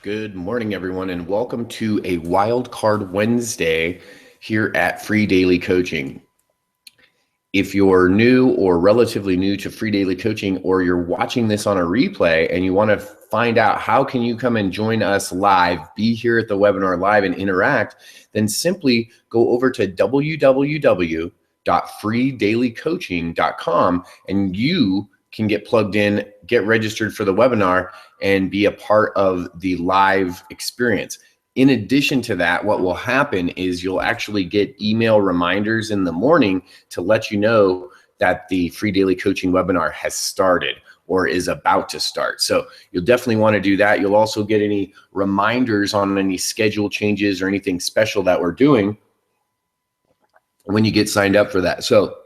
Good morning, everyone, and welcome to a Wild Card Wednesday here at Free Daily Coaching. If you're new or relatively new to Free Daily Coaching, or you're watching this on a replay and you want to find out how can you come and join us live, be here at the webinar live and interact, then simply go over to www.freedailycoaching.com and you can get plugged in, get registered for the webinar, and be a part of the live experience. In addition to that, what will happen is you'll actually get email reminders in the morning to let you know that the Free Daily Coaching webinar has started or is about to start. So you'll definitely want to do that. You'll also get any reminders on any schedule changes or anything special that we're doing when you get signed up for that. So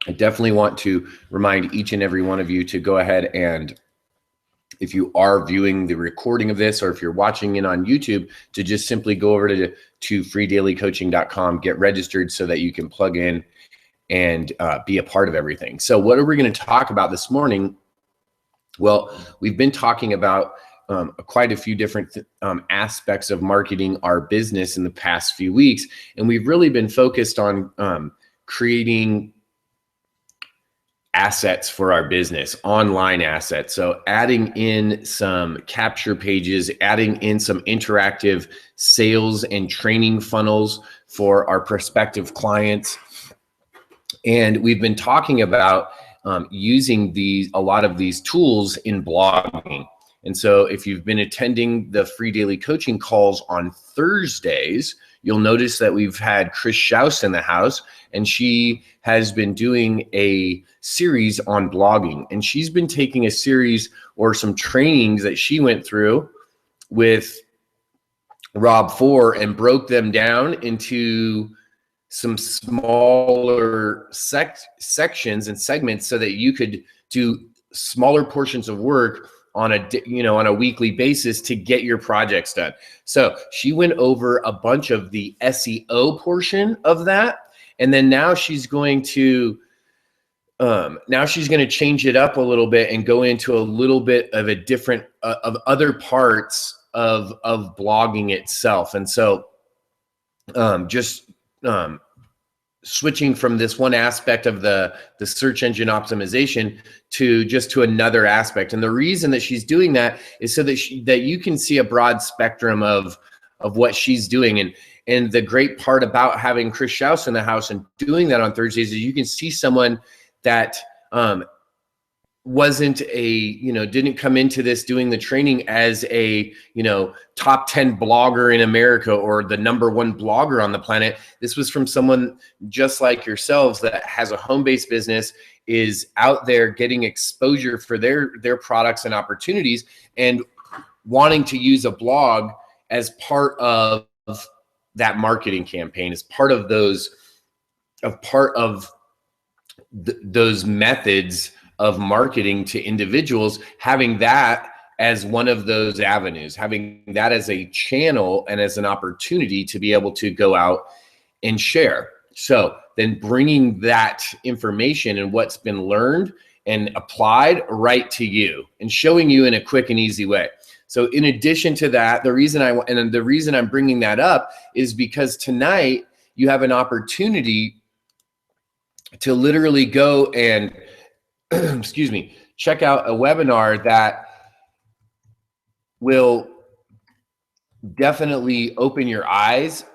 I definitely want to remind each and every one of you to go ahead and, if you are viewing the recording of this or if you're watching it on YouTube, to just simply go over to freedailycoaching.com, get registered so that you can plug in and be a part of everything. So what are we going to talk about this morning? Well, we've been talking about quite a few different aspects of marketing our business in the past few weeks, and we've really been focused on creating assets for our business, online assets. So adding in some capture pages, adding in some interactive sales and training funnels for our prospective clients. And we've been talking about using a lot of these tools in blogging. And so if you've been attending the Free Daily Coaching calls on Thursdays, you'll notice that we've had Chris Schaus in the house, and she has been doing a series on blogging. And she's been taking a series or some trainings that she went through with Rob Four and broke them down into some smaller sections and segments so that you could do smaller portions of work on a weekly basis to get your projects done. So she went over a bunch of the SEO portion of that, and then now she's going to change it up a little bit and go into a little bit of a different of other parts of blogging itself. And so switching from this one aspect of the search engine optimization to another aspect. And the reason that she's doing that is so that you can see a broad spectrum of what she's doing. And the great part about having Chris Schaus in the house and doing that on Thursdays is you can see someone that didn't come into this doing the training as a top 10 blogger in America or the #1 blogger on the planet. This was from someone just like yourselves that has a home-based business, is out there getting exposure for their products and opportunities, and wanting to use a blog as part of that marketing campaign, as part of those methods of marketing to individuals, having that as one of those avenues, having that as a channel and as an opportunity to be able to go out and share. So then bringing that information and what's been learned and applied right to you and showing you in a quick and easy way. So in addition to that, the reason I'm bringing that up is because tonight you have an opportunity to literally go and check out a webinar that will definitely open your eyes.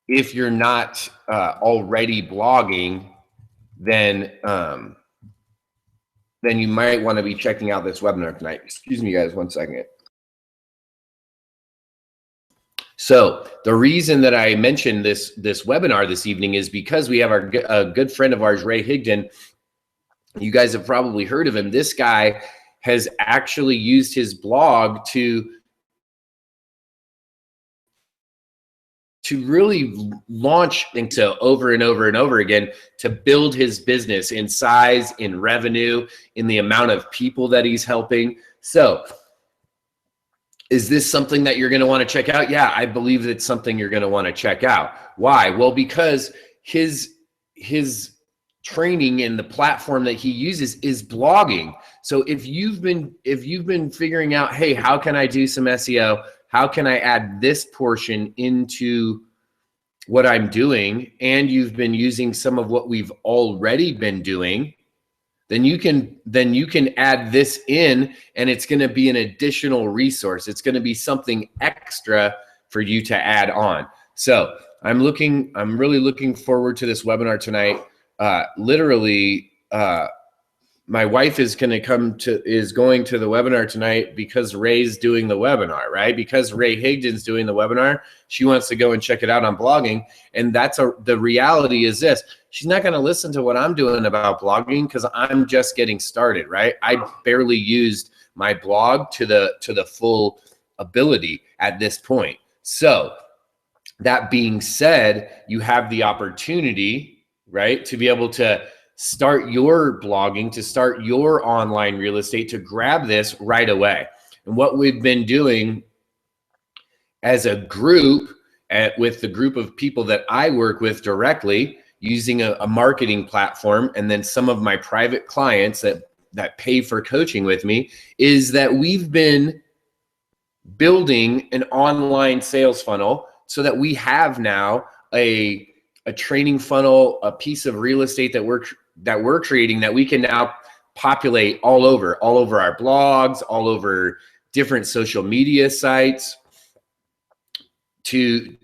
If you're not already blogging, then you might want to be checking out this webinar tonight. Excuse me, guys, 1 second. So the reason that I mentioned this webinar this evening is because we have a good friend of ours, Ray Higdon. You guys have probably heard of him. This guy has actually used his blog to really launch things over and over and over again to build his business in size, in revenue, in the amount of people that he's helping. So is this something that you're going to want to check out? Yeah, I believe it's something you're going to want to check out. Why? Well, because his training and the platform that he uses is blogging. So if you've been figuring out, hey, how can I do some SEO? How can I add this portion into what I'm doing? And you've been using some of what we've already been doing, then you can add this in, and it's going to be an additional resource. It's going to be something extra for you to add on. So I'm really looking forward to this webinar tonight. Literally, my wife is going to going to the webinar tonight because Ray's doing the webinar, right? Because Ray Higdon's doing the webinar, she wants to go and check it out on blogging. And the reality is this: she's not going to listen to what I'm doing about blogging because I'm just getting started, right? I barely used my blog to the full ability at this point. So that being said, you have the opportunity, right, to be able to start your blogging, to start your online real estate, to grab this right away. And what we've been doing as a group, with the group of people that I work with directly, using a marketing platform, and then some of my private clients that pay for coaching with me, is that we've been building an online sales funnel so that we have now a training funnel, a piece of real estate that we're creating that we can now populate all over our blogs, all over different social media sites, to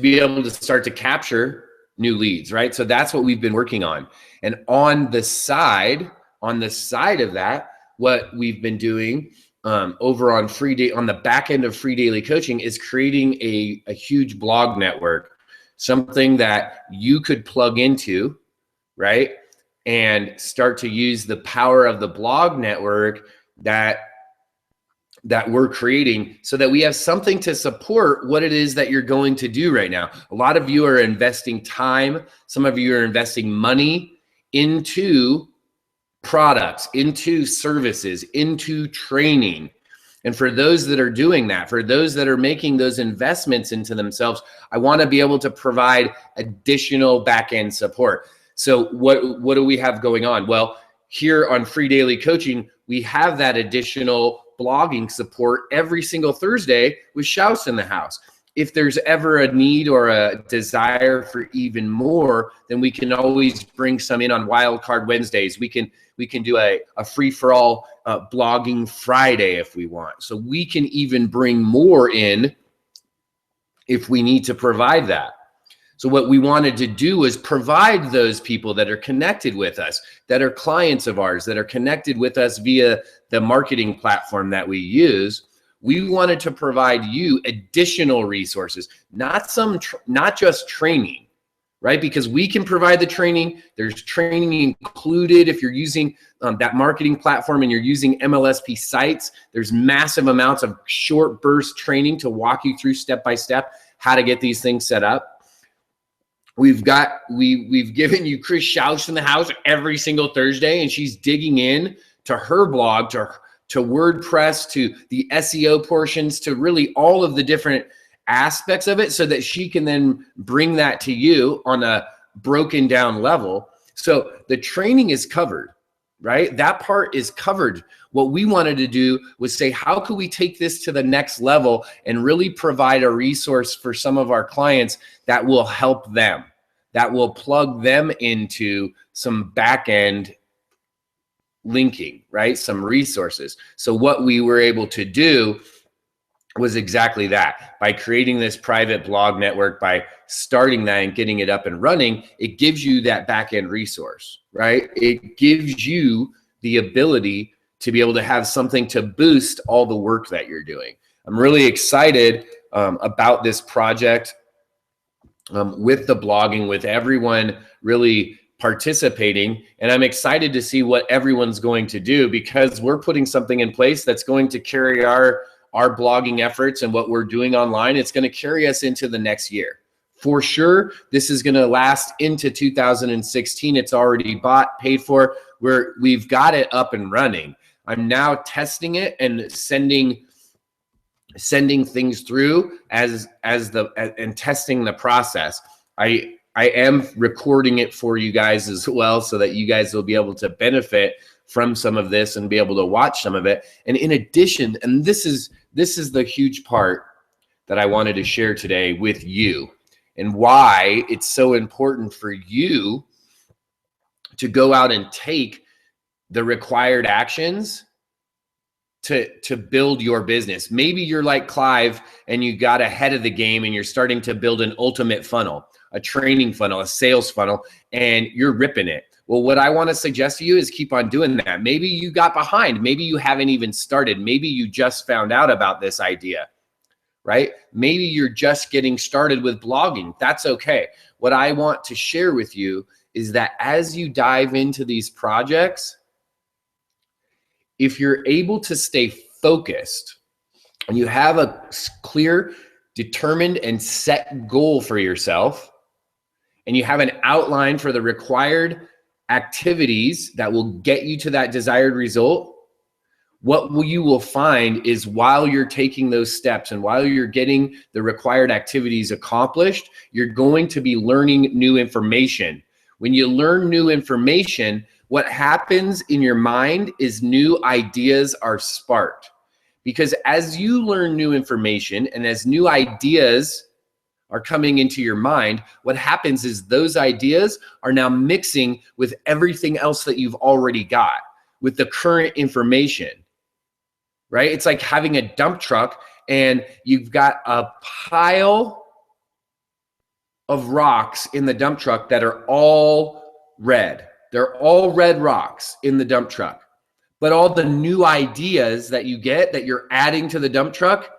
be able to start to capture new leads, right? So that's what we've been working on. And on the side of that, what we've been doing over on on the back end of Free Daily Coaching is creating a huge blog network, something that you could plug into, right? And start to use the power of the blog network that we're creating, so that we have something to support what it is that you're going to do right now. A lot of you are investing time. Some of you are investing money into products, into services, into training. And for those that are doing that, for those that are making those investments into themselves, I want to be able to provide additional back-end support. So what do we have going on? Well, here on Free Daily Coaching, we have that additional blogging support every single Thursday with Shouse in the house. If there's ever a need or a desire for even more, then we can always bring some in on Wildcard Wednesdays. We can do a free-for-all blogging Friday if we want. So we can even bring more in if we need to provide that. So what we wanted to do was provide those people that are connected with us, that are clients of ours, that are connected with us via the marketing platform that we use. We wanted to provide you additional resources, not just training, right? Because we can provide the training. There's training included if you're using that marketing platform and you're using MLSP sites. There's massive amounts of short burst training to walk you through step by step how to get these things set up. We've given you Chris Shouse in the house every single Thursday, and she's digging in to her blog, to WordPress, to the SEO portions, to really all of the different aspects of it, so that she can then bring that to you on a broken down level. So the training is covered, right? That part is covered. What we wanted to do was say, how could we take this to the next level and really provide a resource for some of our clients that will help them, that will plug them into some back end linking, right? Some resources. So what we were able to do was exactly that. By creating this private blog network, by starting that and getting it up and running, it gives you that back end resource, right? It gives you the ability to be able to have something to boost all the work that you're doing. I'm really excited about this project, with the blogging, with everyone really participating. And I'm excited to see what everyone's going to do, because we're putting something in place that's going to carry our blogging efforts and what we're doing online. It's going to carry us into the next year. For sure, this is going to last into 2016. It's already bought, paid for. We've got it up and running. I'm now testing it and sending things through and testing the process. I am recording it for you guys as well, so that you guys will be able to benefit from some of this and be able to watch some of it. And in addition, and this is the huge part that I wanted to share today with you, and why it's so important for you to go out and take the required actions to build your business. Maybe you're like Clive and you got ahead of the game and you're starting to build an ultimate funnel, a training funnel, a sales funnel, and you're ripping it. Well, what I want to suggest to you is keep on doing that. Maybe you got behind. Maybe you haven't even started. Maybe you just found out about this idea, right? Maybe you're just getting started with blogging. That's okay. What I want to share with you is that as you dive into these projects, if you're able to stay focused and you have a clear, determined, and set goal for yourself, and you have an outline for the required activities that will get you to that desired result, what you will find is while you're taking those steps and while you're getting the required activities accomplished, you're going to be learning new information. When you learn new information, what happens in your mind is new ideas are sparked. Because as you learn new information and as new ideas are coming into your mind, what happens is those ideas are now mixing with everything else that you've already got, with the current information, right? It's like having a dump truck and you've got a pile of rocks in the dump truck that are all red. They're all red rocks in the dump truck. But all the new ideas that you get, that you're adding to the dump truck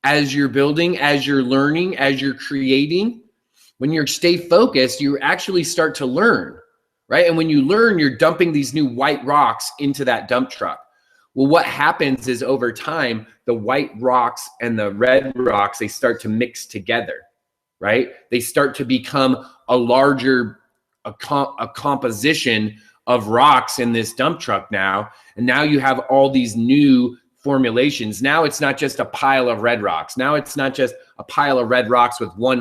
as you're building, as you're learning, as you're creating, when you stay focused, you actually start to learn, right? And when you learn, you're dumping these new white rocks into that dump truck. Well, what happens is over time, the white rocks and the red rocks, they start to mix together, right? They start to become a larger a composition of rocks in this dump truck now. And now you have all these new formulations. Now it's not just a pile of red rocks. Now it's not just a pile of red rocks with one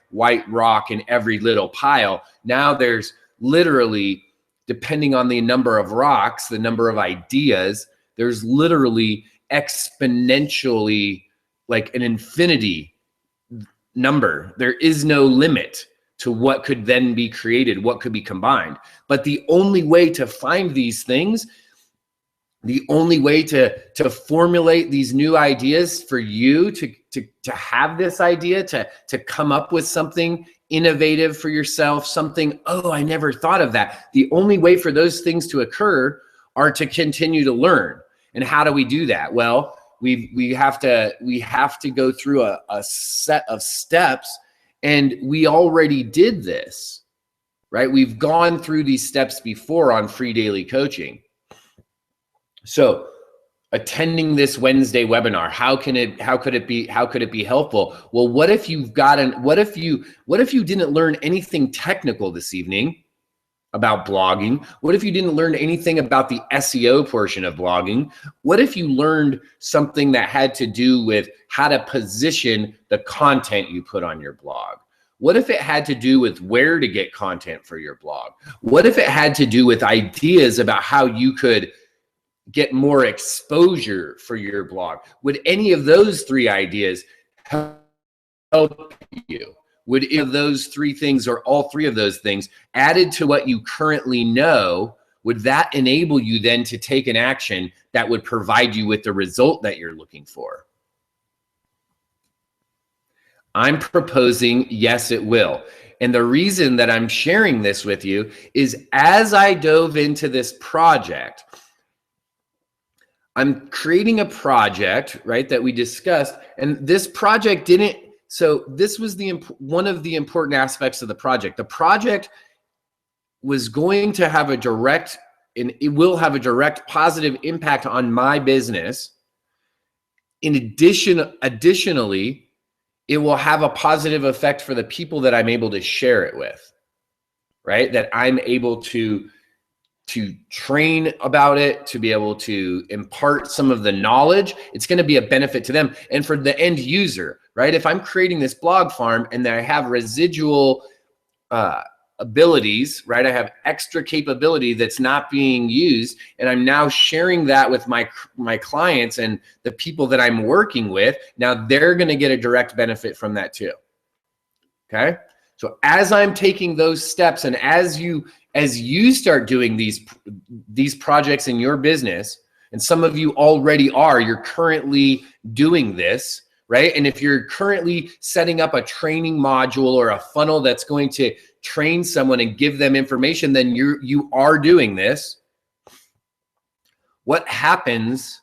white rock in every little pile. Now there's literally, depending on the number of rocks, the number of ideas, there's literally exponentially like an infinity number. There is no limit to what could then be created, what could be combined. But the only way to find these things, the only way to formulate these new ideas for you to have this idea, to come up with something innovative for yourself, something, oh, I never thought of that. The only way for those things to occur are to continue to learn. And how do we do that? Well, we have to go through a set of steps. And we already did this, right? We've gone through these steps before on Free Daily Coaching. So attending this Wednesday webinar, how could it be helpful? Well, what if you didn't learn anything technical this evening about blogging? What if you didn't learn anything about the SEO portion of blogging? What if you learned something that had to do with how to position the content you put on your blog? What if it had to do with where to get content for your blog? What if it had to do with ideas about how you could get more exposure for your blog? Would any of those three ideas help you? Would any of those three things, or all three of those things, added to what you currently know, would that enable you then to take an action that would provide you with the result that you're looking for? I'm proposing yes, it will. And the reason that I'm sharing this with you is as I dove into this project, I'm creating a project, right, that we discussed, and this project didn't. So this was one of the important aspects of the project. The project was going to have a direct, and it will have a direct positive impact on my business. Additionally, it will have a positive effect for the people that I'm able to share it with, right? That I'm able to train about it, to be able to impart some of the knowledge. It's going to be a benefit to them. And for the end user, right? If I'm creating this blog farm and I have residual abilities, right? I have extra capability that's not being used, and I'm now sharing that with my clients and the people that I'm working with. Now they're going to get a direct benefit from that too. Okay? So as I'm taking those steps, and as you start doing these projects in your business, and some of you already are, you're currently doing this, right? And if you're currently setting up a training module or a funnel that's going to train someone and give them information, then you are doing this. What happens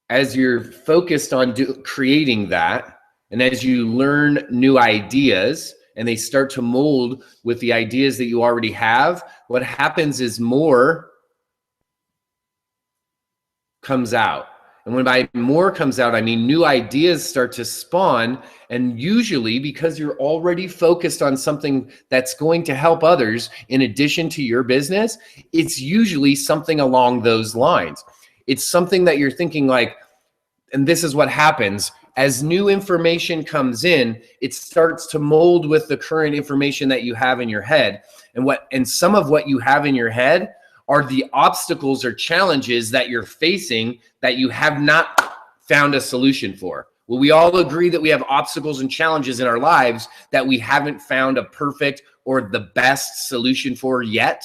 as you're focused on creating that, and as you learn new ideas and they start to mold with the ideas that you already have, what happens is more comes out. And when by more comes out, I mean new ideas start to spawn. And usually, because you're already focused on something that's going to help others in addition to your business, it's usually something along those lines. It's something that you're thinking like, and this is what happens. As new information comes in, it starts to mold with the current information that you have in your head. And some of what you have in your head are the obstacles or challenges that you're facing that you have not found a solution for. Well, we all agree that we have obstacles and challenges in our lives that we haven't found a perfect or the best solution for yet.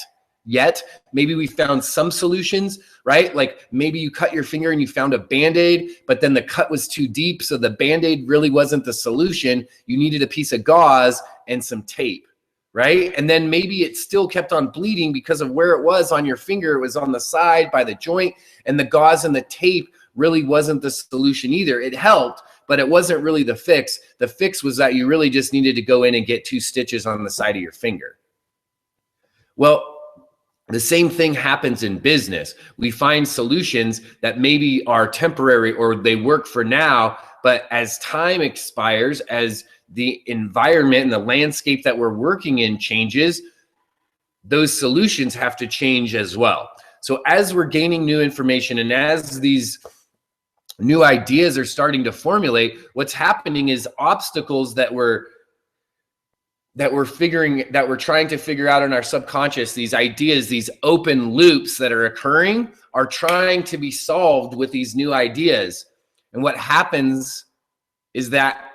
Maybe we found some solutions, right? Like maybe you cut your finger and you found a Band-Aid, but then the cut was too deep, so the Band-Aid really wasn't the solution. You needed a piece of gauze and some tape. Right? And then maybe it still kept on bleeding because of where it was on your finger. It was on the side by the joint, and the gauze and the tape really wasn't the solution either. It helped, but it wasn't really the fix. The fix was that you really just needed to go in and get 2 stitches on the side of your finger. Well, the same thing happens in business. We find solutions that maybe are temporary or they work for now, but as time expires, as the environment and the landscape that we're working in changes, those solutions have to change as well. So as we're gaining new information and as these new ideas are starting to formulate, what's happening is obstacles that we're trying to figure out in our subconscious, these ideas, these open loops that are occurring are trying to be solved with these new ideas. And what happens is that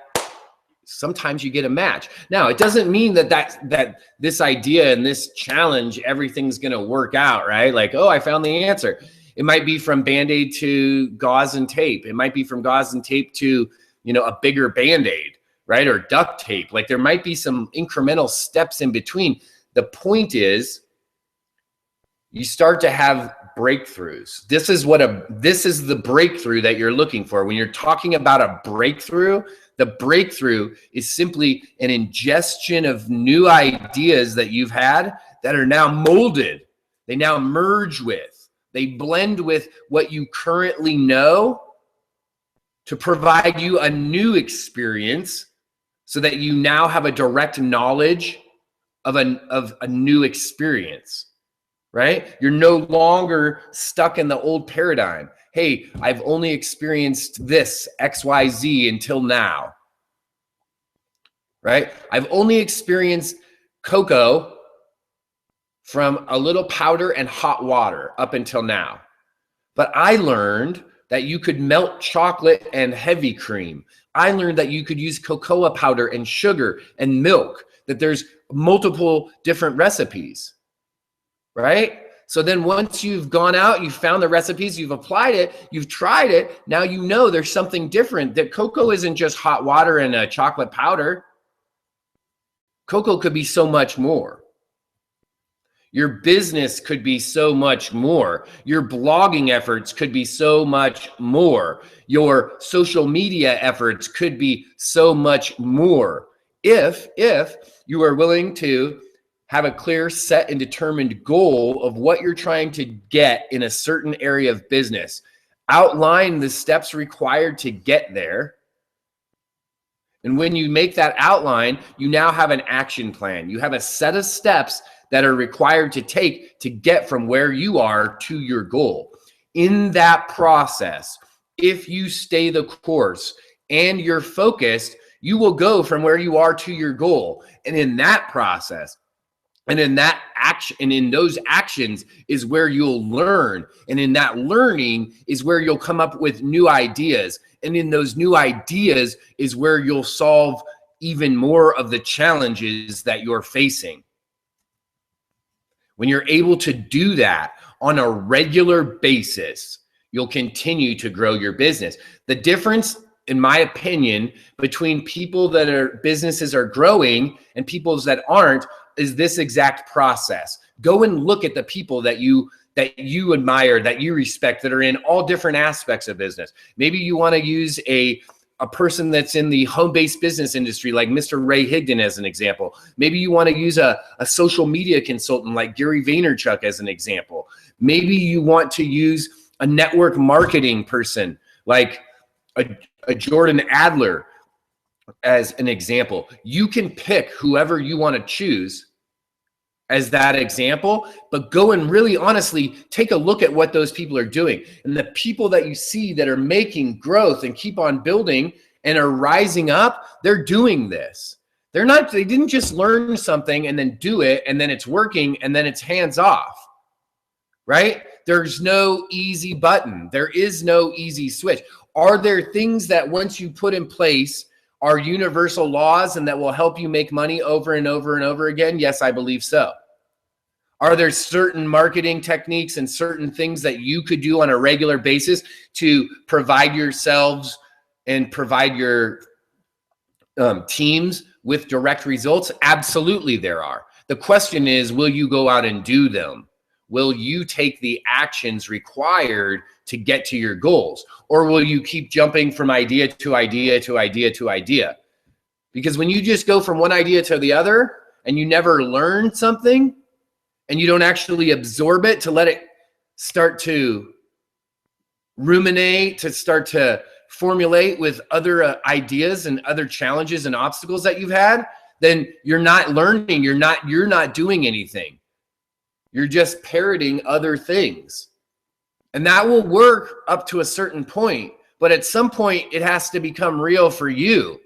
sometimes you get a match. Now, it doesn't mean that this idea and this challenge, everything's going to work out, right? Like, oh, I found the answer. It might be from Band-Aid to gauze and tape. It might be from gauze and tape to, a bigger Band-Aid, right? Or duct tape. Like there might be some incremental steps in between. The point is you start to have breakthroughs. This is the breakthrough that you're looking for. When you're talking about a breakthrough, the breakthrough is simply an ingestion of new ideas that you've had that are now molded. They now merge with, they blend with what you currently know to provide you a new experience so that you now have a direct knowledge of a new experience, right? You're no longer stuck in the old paradigm. Hey, I've only experienced this XYZ until now, right? I've only experienced cocoa from a little powder and hot water up until now. But I learned that you could melt chocolate and heavy cream. I learned that you could use cocoa powder and sugar and milk, that there's multiple different recipes, right? So then once you've gone out, you've found the recipes, you've applied it, you've tried it, now you know there's something different, that cocoa isn't just hot water and a chocolate powder. Cocoa could be so much more. Your business could be so much more. Your blogging efforts could be so much more. Your social media efforts could be so much more. If you are willing to have a clear, set, and determined goal of what you're trying to get in a certain area of business. Outline the steps required to get there. And when you make that outline, you now have an action plan. You have a set of steps that are required to take to get from where you are to your goal. In that process, if you stay the course and you're focused, you will go from where you are to your goal. And in that process, And in that action, and in those actions is where you'll learn. And in that learning is where you'll come up with new ideas. And in those new ideas is where you'll solve even more of the challenges that you're facing. When you're able to do that on a regular basis, you'll continue to grow your business. The difference, in my opinion, between people that are businesses are growing and people that aren't is this exact process. Go and look at the people that you admire, that you respect, that are in all different aspects of business. Maybe you want to use a person that's in the home-based business industry, like Mr. Ray Higdon as an example. Maybe you want to use a social media consultant like Gary Vaynerchuk as an example. Maybe you want to use a network marketing person like a Jordan Adler as an example. You can pick whoever you want to choose as that example, but go and really honestly take a look at what those people are doing. And the people that you see that are making growth and keep on building and are rising up, they're doing this. They didn't just learn something and then do it and then it's working and then it's hands off, right? There's no easy button. There is no easy switch. Are there things that once you put in place are universal laws and that will help you make money over and over and over again? Yes, I believe so. Are there certain marketing techniques and certain things that you could do on a regular basis to provide yourselves and provide your teams with direct results? Absolutely there are. The question is, will you go out and do them? Will you take the actions required to get to your goals? Or will you keep jumping from idea to idea to idea to idea? Because when you just go from one idea to the other and you never learn something and you don't actually absorb it to let it start to ruminate, to start to formulate with other ideas and other challenges and obstacles that you've had, then you're not learning. You're not doing anything. You're just parroting other things. And that will work up to a certain point, but at some point it has to become real for you.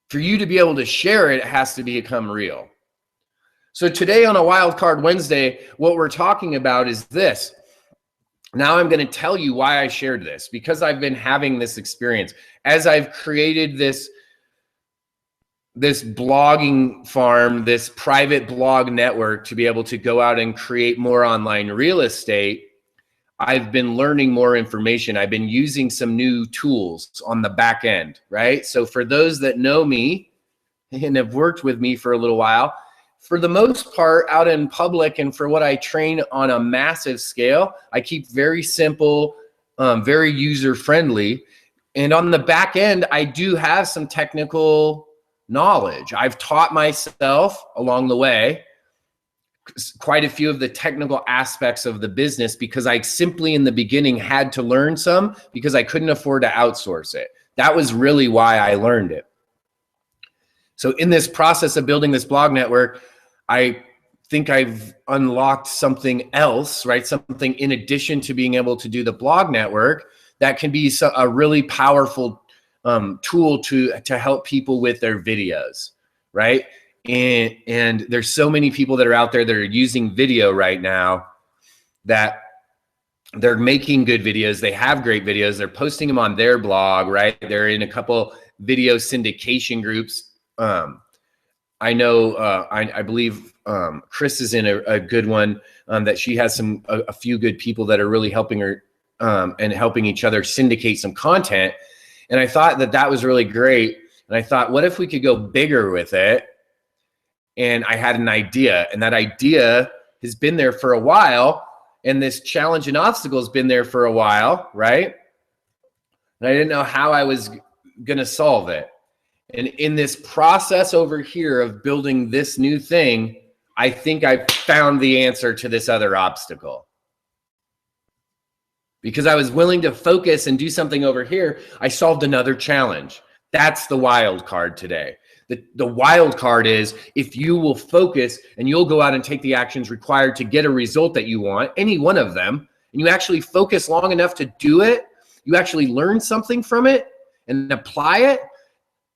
For you to be able to share it, it has to become real. So today on a Wild Card Wednesday, what we're talking about is this. Now I'm going to tell you why I shared this, because I've been having this experience as I've created this blogging farm, this private blog network to be able to go out and create more online real estate. I've been learning more information. I've been using some new tools on the back end, right? So for those that know me and have worked with me for a little while, for the most part out in public and for what I train on a massive scale, I keep very simple, very user-friendly. And on the back end, I do have some technical knowledge. I've taught myself along the way quite a few of the technical aspects of the business because I simply in the beginning had to learn some because I couldn't afford to outsource it. That was really why I learned it. So in this process of building this blog network, I think I've unlocked something else, right? Something in addition to being able to do the blog network that can be a really powerful tool to help people with their videos, right? And there's so many people that are out there that are using video right now that they're making good videos. They have great videos. They're posting them on their blog, right? They're in a couple video syndication groups. I know, I believe Chris is in a good one that she has a few good people that are really helping her and helping each other syndicate some content. And I thought that was really great. And I thought, what if we could go bigger with it? And I had an idea, and that idea has been there for a while. And this challenge and obstacle has been there for a while, right? And I didn't know how I was going to solve it. And in this process over here of building this new thing, I think I found the answer to this other obstacle. Because I was willing to focus and do something over here, I solved another challenge. That's the wild card today. The wild card is if you will focus and you'll go out and take the actions required to get a result that you want, any one of them, and you actually focus long enough to do it, you actually learn something from it and apply it,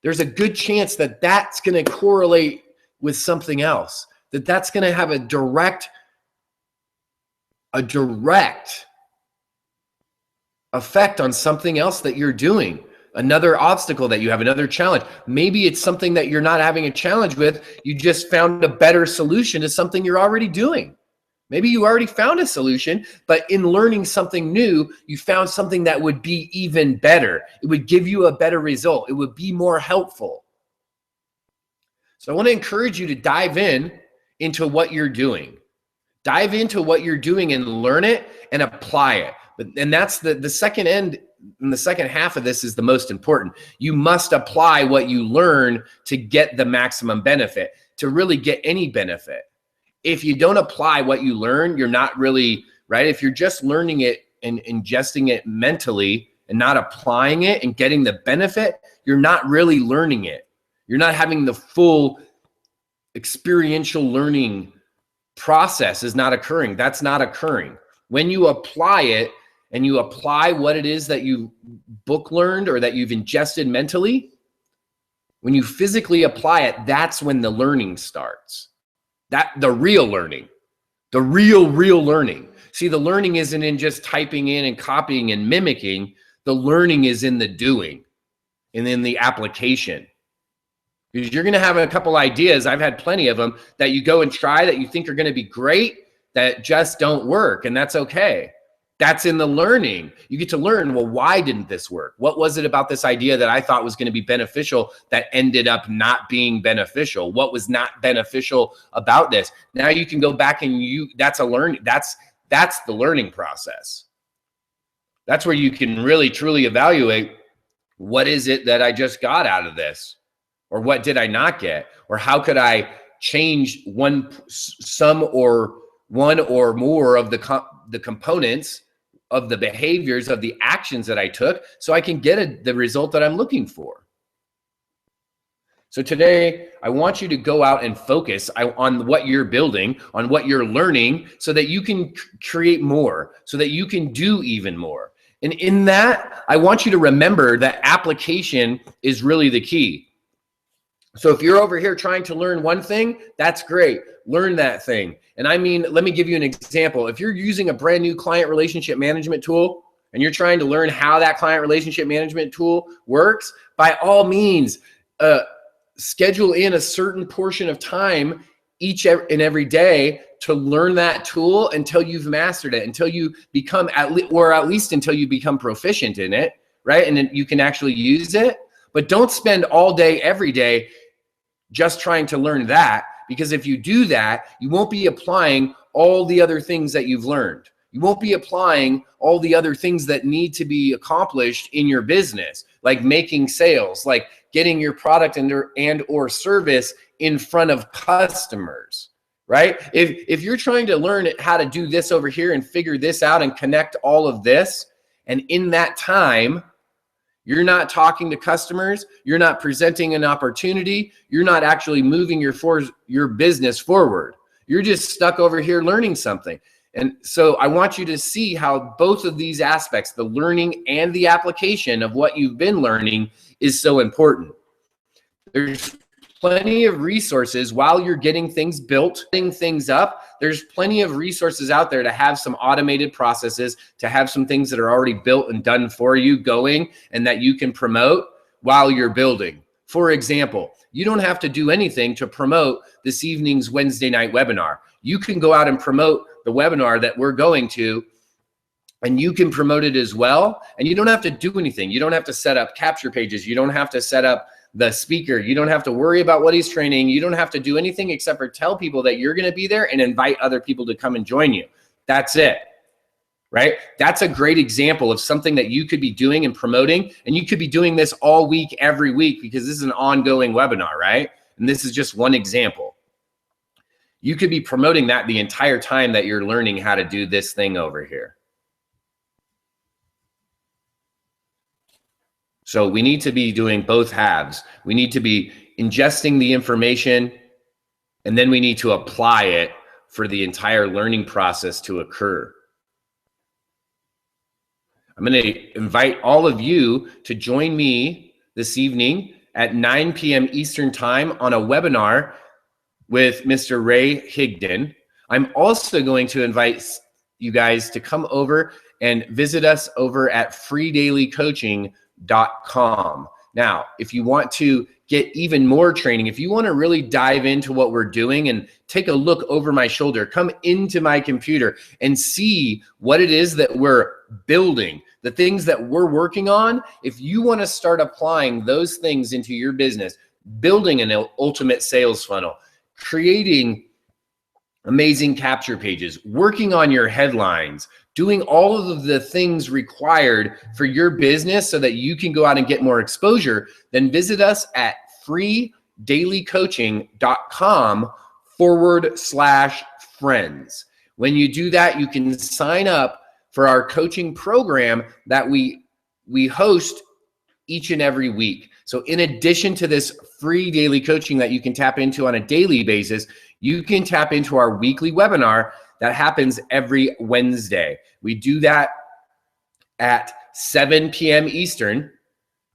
there's a good chance that that's going to correlate with something else. that's going to have a direct effect on something else that you're doing, another obstacle that you have, another challenge. Maybe it's something that you're not having a challenge with. You just found a better solution to something you're already doing. Maybe you already found a solution, but in learning something new, you found something that would be even better. It would give you a better result. It would be more helpful. So I want to encourage you to dive into what you're doing. Dive into what you're doing and learn it and apply it. And that's the second end, and the second half of this is the most important. You must apply what you learn to get the maximum benefit, to really get any benefit. If you don't apply what you learn, you're not really, right? If you're just learning it and ingesting it mentally and not applying it and getting the benefit, you're not really learning it. You're not having the full experiential learning process is not occurring. That's not occurring. When you apply it and you apply what it is that you book learned or that you've ingested mentally, when you physically apply it, that's when the learning starts. The real learning, the real learning. See, the learning isn't in just typing in and copying and mimicking. The learning is in the doing and in the application. Because you're going to have a couple ideas. I've had plenty of them that you go and try that you think are going to be great that just don't work. And that's okay. That's in the learning. You get to learn, well, why didn't this work? What was it about this idea that I thought was going to be beneficial that ended up not being beneficial? What was not beneficial about this? Now you can go back and that's the learning process. That's where you can really truly evaluate, what is it that I just got out of this? Or what did I not get? Or how could I change one or more of the components of the behaviors of the actions that I took so I can get the result that I'm looking for. So today, I want you to go out and focus on what you're building, on what you're learning, so that you can create more, so that you can do even more. And in that, I want you to remember that application is really the key. So if you're over here trying to learn one thing, that's great. Learn that thing. And I mean, let me give you an example. If you're using a brand new client relationship management tool and you're trying to learn how that client relationship management tool works, by all means, schedule in a certain portion of time each and every day to learn that tool until you've mastered it, until you become at least until you become proficient in it, right? And then you can actually use it. But don't spend all day, every day, just trying to learn that, because if you do that, you won't be applying all the other things that you've learned. You won't be applying all the other things that need to be accomplished in your business, like making sales, like getting your product and or service in front of customers, right? If you're trying to learn how to do this over here and figure this out and connect all of this, and in that time, you're not talking to customers, you're not presenting an opportunity, you're not actually moving your business forward. You're just stuck over here learning something. And so I want you to see how both of these aspects, the learning and the application of what you've been learning, is so important. There's plenty of resources while you're getting things built, getting things up. There's plenty of resources out there to have some automated processes, to have some things that are already built and done for you going and that you can promote while you're building. For example, you don't have to do anything to promote this evening's Wednesday night webinar. You can go out and promote the webinar that we're going to, and you can promote it as well. And you don't have to do anything. You don't have to set up capture pages. You don't have to set up the speaker. You don't have to worry about what he's training. You don't have to do anything except for tell people that you're going to be there and invite other people to come and join you. That's it, right? That's a great example of something that you could be doing and promoting. And you could be doing this all week, every week, because this is an ongoing webinar, right? And this is just one example. You could be promoting that the entire time that you're learning how to do this thing over here. So we need to be doing both halves. We need to be ingesting the information, and then we need to apply it for the entire learning process to occur. I'm going to invite all of you to join me this evening at 9 p.m. Eastern time on a webinar with Mr. Ray Higdon. I'm also going to invite you guys to come over and visit us over at freedailycoaching.com. Now, if you want to get even more training, if you want to really dive into what we're doing and take a look over my shoulder, come into my computer and see what it is that we're building, the things that we're working on. If you want to start applying those things into your business, building an ultimate sales funnel, creating amazing capture pages, working on your headlines, doing all of the things required for your business so that you can go out and get more exposure, then visit us at freedailycoaching.com/friends. When you do that, you can sign up for our coaching program that we host each and every week. So in addition to this free daily coaching that you can tap into on a daily basis, you can tap into our weekly webinar that happens every Wednesday. We do that at 7 p.m. Eastern.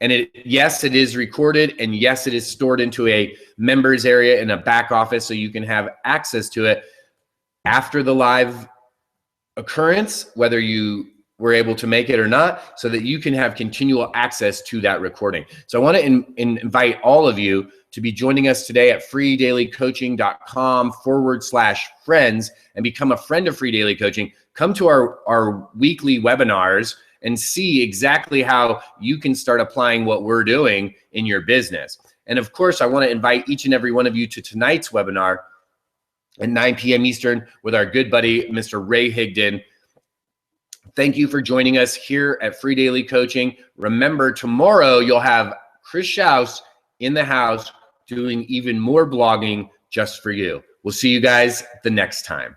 And yes, it is recorded, and yes, it is stored into a members area in a back office so you can have access to it after the live occurrence, whether you were able to make it or not, so that you can have continual access to that recording. So I want to invite all of you to be joining us today at freedailycoaching.com/friends and become a friend of Free Daily Coaching. Come to our weekly webinars and see exactly how you can start applying what we're doing in your business. And of course, I want to invite each and every one of you to tonight's webinar at 9 p.m. Eastern with our good buddy, Mr. Ray Higdon. Thank you for joining us here at Free Daily Coaching. Remember, tomorrow you'll have Chris Schaus in the house doing even more blogging just for you. We'll see you guys the next time.